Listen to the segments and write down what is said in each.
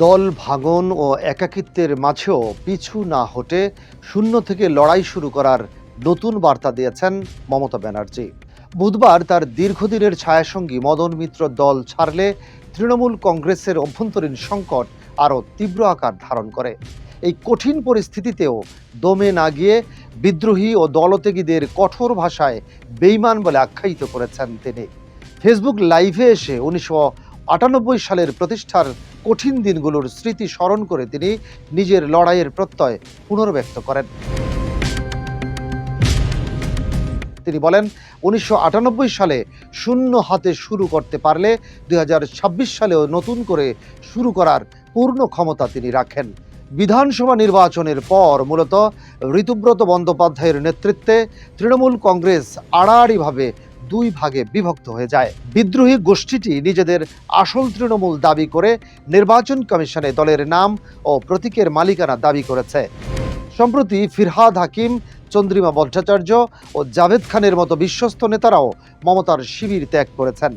দল ভাঙন ও একাকিত্বের মাঝেও পিছু না হটে শূন্য থেকে লড়াই শুরু করার নতুন বার্তা দিয়েছেন মমতা ব্যানার্জি। বুধবার তার দীর্ঘদিনের ছায়াসঙ্গী মদন মিত্র দল ছাড়লে তৃণমূল কংগ্রেসের অভ্যন্তরীণ সংকট আরও তীব্র আকার ধারণ করে। এই কঠিন পরিস্থিতিতেও দমে না গিয়ে বিদ্রোহী ও দলত্যাগীদের কঠোর ভাষায় বেইমান বলে আখ্যায়িত করেছেন তিনি। ফেসবুক লাইভে এসে 1998 সালের প্রতিষ্ঠার কঠিন দিনগুলোর স্মৃতি স্মরণ করে তিনি নিজের লড়াইয়ের প্রত্যয় পুনর্ব্যক্ত করেন। তিনি বলেন, 1998 সালে শূন্য হাতে শুরু করতে পারলে 2026 সালেও নতুন করে শুরু করার পূর্ণ ক্ষমতা তিনি রাখেন। বিধানসভা নির্বাচনের পর মূলত ঋতুব্রত বন্দ্যোপাধ্যায়ের নেতৃত্বে তৃণমূল কংগ্রেস আড়াআড়িভাবে দুই ভাগে বিভক্ত হয়ে যায়। বিদ্রোহী গোষ্ঠীটি নিজেদের আসল তৃণমূল দাবি করে নির্বাচন কমিশনে দলের নাম ও প্রতীকের মালিকানা দাবি করেছে। সম্প্রতি ফিরহাদ হাকিম, চন্দ্রিমা ভট্টাচার্য ও জাভেদ খানের মতো বিশ্বস্ত নেতারাও মমতার শিবির ত্যাগ করেছেন।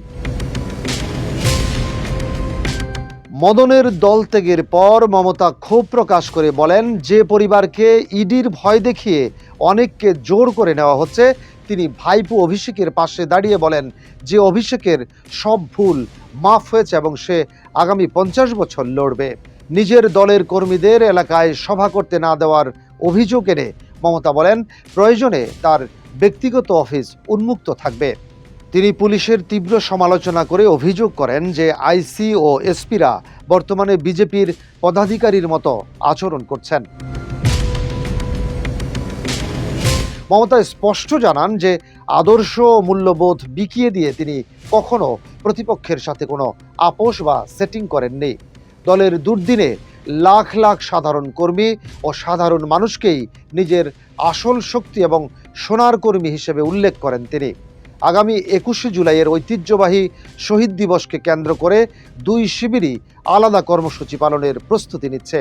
মদনের দল ত্যাগের পর মমতা ক্ষোভ প্রকাশ করে বলেন, যে পরিবারকে ইডির ভয় দেখিয়ে অনেককে জোর করে নেওয়া হচ্ছে, তিনি ভাইপো অভিষেকের পাশে দাঁড়িয়ে বলেন যে অভিষেকের সব ভুল মাফ হয়েছে এবং সে আগামী 50 বছর লড়বে। নিজের দলের কর্মীদের এলাকায় সভা করতে না দেওয়ার অভিযোগ এনে মমতা বলেন, প্রয়োজনে তার ব্যক্তিগত অফিস উন্মুক্ত থাকবে। তিনি পুলিশের তীব্র সমালোচনা করে অভিযোগ করেন যে আইসি ও এসপিরা বর্তমানে বিজেপির পদাধিকারীর মতো আচরণ করছেন। মমতা স্পষ্ট জানান যে আদর্শ মূল্যবোধ বিকিয়ে দিয়ে তিনি কখনো প্রতিপক্ষের সাথে কোনো আপোষ বা সেটিং করেননি। দলের দুর্দিনে লাখ লাখ সাধারণ কর্মী ও সাধারণ মানুষকেই নিজের আসল শক্তি এবং সোনার কর্মী হিসেবে উল্লেখ করেন তিনি। আগামী 21শে জুলাইয়ের ঐতিহ্যবাহী শহীদ দিবসকে কেন্দ্র করে দুই শিবিরই আলাদা কর্মসূচি পালনের প্রস্তুতি নিচ্ছে।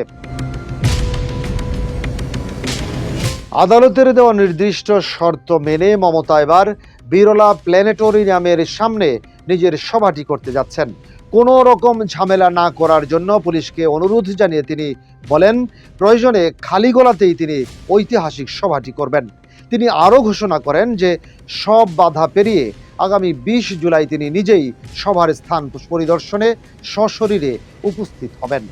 আদালতের দেওয়া নির্দিষ্ট শর্ত মেনে মমতা এবার বিরলা প্ল্যানেটোরিয়ামের সামনে নিজের সভাটি করতে যাচ্ছেন। কোনো রকম ঝামেলা না করার জন্য পুলিশকে অনুরোধ জানিয়ে তিনি বলেন, প্রয়োজনে খালি গলাতেই তিনি ঐতিহাসিক সভাটি করবেন। তিনি আরও ঘোষণা করেন যে সব বাধা পেরিয়ে আগামী 20 জুলাই তিনি নিজেই সভার স্থান পরিদর্শনে সশরীরে উপস্থিত হবেন।